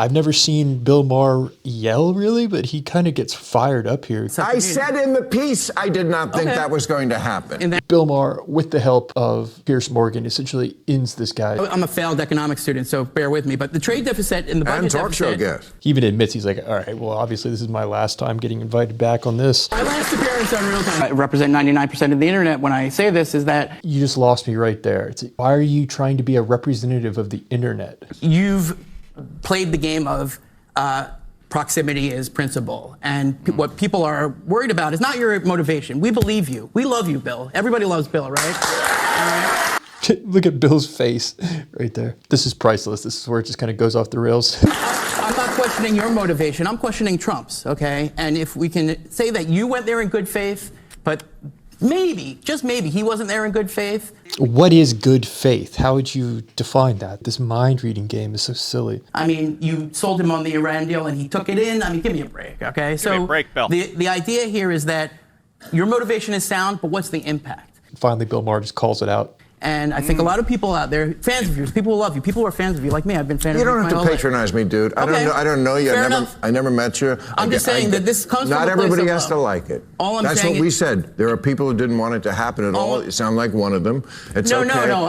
I've never seen Bill Maher yell, really, but he kind of gets fired up here. I said in the piece I did not think that was going to happen. Bill Maher, with the help of Piers Morgan, essentially ends this guy. I'm a failed economics student, so bear with me. But the trade deficit and the budget and talk show deficit... guest. He even admits, he's like, all right, well, obviously this is my last time getting invited back on this. My last appearance on Real Time. I represent 99% of the internet when I say this is that... You just lost me right there. It's like, why are you trying to be a representative of the internet? You've played the game of proximity is principle. And what people are worried about is not your motivation. We believe you. We love you, Bill. Everybody loves Bill, right? Look at Bill's face right there. This is priceless. This is where it just kind of goes off the rails. I'm not questioning your motivation. I'm questioning Trump's, okay? And if we can say that you went there in good faith, but maybe, just maybe, he wasn't there in good faith. What is good faith? How would you define that? This mind-reading game is so silly. I mean, you sold him on the Iran deal and he took it in. I mean, give me a break, okay? Give me a break, Bill. The idea here is that your motivation is sound, but what's the impact? Finally, Bill Maher just calls it out. And I think a lot of people out there, fans of yours, people who love you, people who are fans of you, like me, I've been fans of you. You don't have to patronize me, dude. Okay. I don't know you. I never met you. I'm just saying that this comes from not a place everybody of has to love. like it. All I'm That's saying what we is- said. There are people who didn't want it to happen at all. You sound like one of them. It's No, okay. no.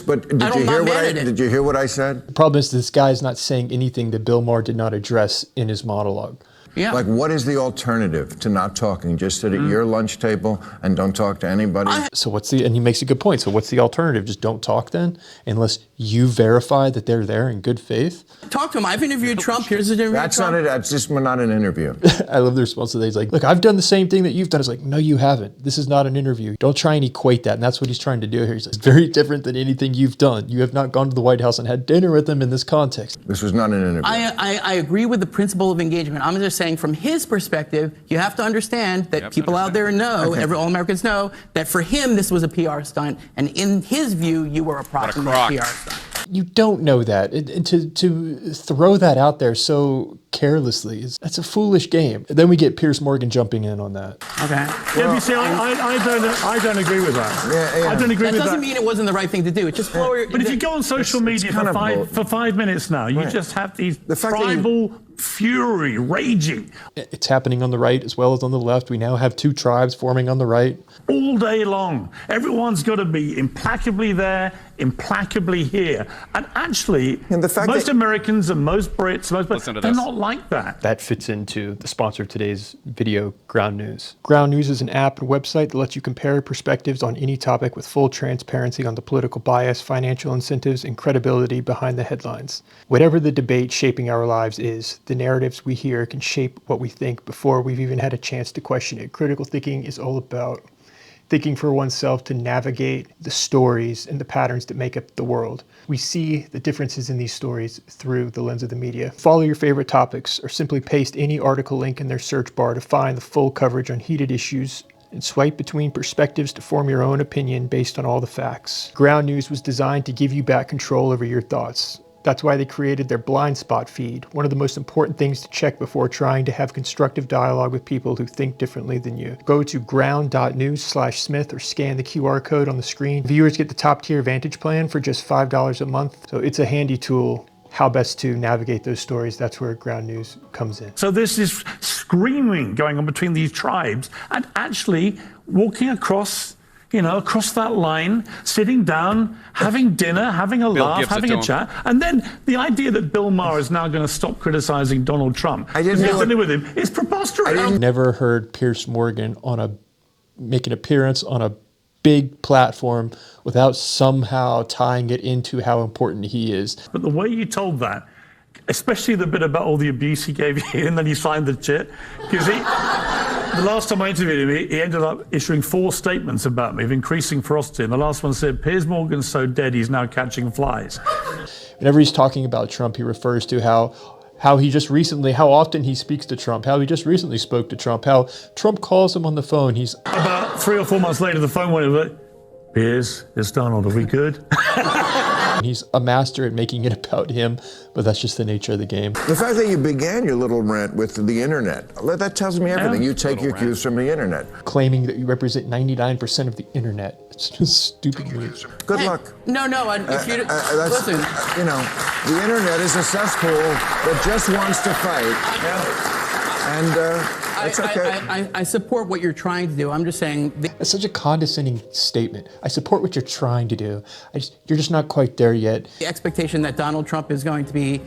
But did you hear what I said? The problem is this guy's not saying anything that Bill Maher did not address in his monologue. Yeah. Like, what is the alternative to not talking? Just sit at your lunch table and don't talk to anybody? So and he makes a good point. So what's the alternative? Just don't talk then? Unless you verify that they're there in good faith? Talk to him. I've interviewed Trump. Here's the interview. That's not it. That's just not an interview. I love the response to that. He's like, look, I've done the same thing that you've done. It's like, no, you haven't. This is not an interview. Don't try and equate that. And that's what he's trying to do here. He's like, it's very different than anything you've done. You have not gone to the White House and had dinner with them in this context. This was not an interview. I agree with the principle of engagement. I'm just saying from his perspective, you have to understand that people out there know, all Americans know, that for him this was a PR stunt. And in his view, you were a proximate PR stunt. You don't know that. And to throw that out there so carelessly, that's a foolish game. And then we get Piers Morgan jumping in on that. Okay. Well, you see, I don't agree with that. Yeah. I don't agree with that. That doesn't mean it wasn't the right thing to do. It's just But if you go on social media for 5 minutes now, you just have these tribal fury raging. It's happening on the right as well as on the left. We now have two tribes forming on the right. All day long. Everyone's got to be implacably there, implacably here. And actually, most Americans and most Brits, they're not like that. That fits into the sponsor of today's video, Ground News. Ground News is an app and website that lets you compare perspectives on any topic with full transparency on the political bias, financial incentives, and credibility behind the headlines. Whatever the debate shaping our lives is, the narratives we hear can shape what we think before we've even had a chance to question it. Critical thinking is all about thinking for oneself to navigate the stories and the patterns that make up the world. We see the differences in these stories through the lens of the media. Follow your favorite topics or simply paste any article link in their search bar to find the full coverage on heated issues and swipe between perspectives to form your own opinion based on all the facts. Ground News was designed to give you back control over your thoughts. That's why they created their blind spot feed, one of the most important things to check before trying to have constructive dialogue with people who think differently than you. Go to ground.news/Smith or scan the QR code on the screen. Viewers get the top tier Vantage plan for just $5 a month. So it's a handy tool. How best to navigate those stories, that's where Ground News comes in. So there's this screaming going on between these tribes and actually walking across that line, sitting down, having dinner, having a laugh, having a chat. And then the idea that Bill Maher is now going to stop criticizing Donald Trump with him is preposterous. I've never heard Piers Morgan make an appearance on a big platform without somehow tying it into how important he is. But the way you told that, especially the bit about all the abuse he gave you and then he signed the chit, because the last time I interviewed him, he ended up issuing 4 statements about me of increasing ferocity. And the last one said, Piers Morgan's so dead he's now catching flies. Whenever he's talking about Trump, he refers to how often he speaks to Trump, how he just recently spoke to Trump, how Trump calls him on the phone. About 3 or 4 months later, the phone went over. Piers, it's Donald, are we good? He's a master at making it about him, but that's just the nature of the game. The fact that you began your little rant with the internet, that tells me everything. You take your cues from the internet. Claiming that you represent 99% of the internet. It's just stupid news. Good luck. No, if you listen. You know, the internet is a cesspool that just wants to fight. And it's okay. I support what you're trying to do. I'm just saying. That's such a condescending statement. I support what you're trying to do. You're just not quite there yet. The expectation that Donald Trump is going to be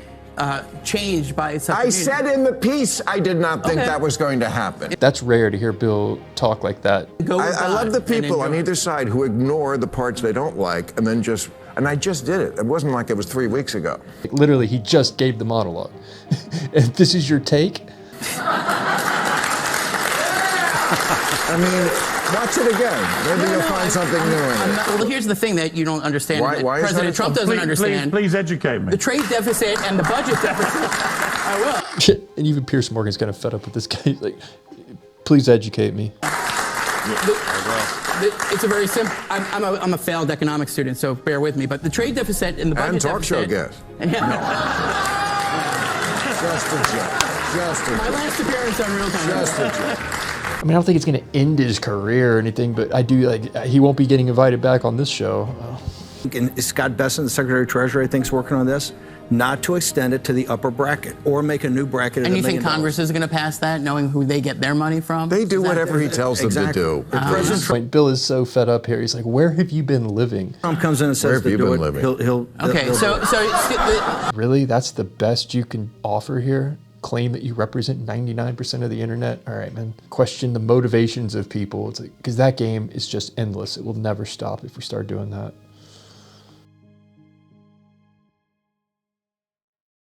changed by such I said in the piece I did not think that was going to happen. That's rare to hear Bill talk like that. I love the people on either side who ignore the parts they don't like and then just, and I just did it. It wasn't like it was 3 weeks ago. Literally, he just gave the monologue. If this is your take? I mean, watch it again. Maybe you'll find something new in it. Well, here's the thing that you don't understand. Why President Trump doesn't understand. Please educate me. The trade deficit and the budget deficit. I will. And even Pierce Morgan's kind of fed up with this guy. He's like, please educate me. It's a very simple. I'm a failed economics student, so bear with me. But the trade deficit and the budget and talk deficit. show guest. Just a joke. Just a joke. My last appearance on Real Time. Just a joke. I mean, I don't think it's going to end his career or anything, but I do he won't be getting invited back on this show. And Scott Bessent, the Secretary of Treasury, I think, is working on this, not to extend it to the upper bracket or make a new bracket. And you think Congress is going to pass that, knowing who they get their money from? They do whatever he tells them to do. President Trump, Bill is so fed up here. He's like, "Where have you been living?" Trump comes in and says to do it. He'll Really? That's the best you can offer here? Claim that you represent 99% of the internet? All right, man. Question the motivations of people. It's like, because that game is just endless. It will never stop if we start doing that.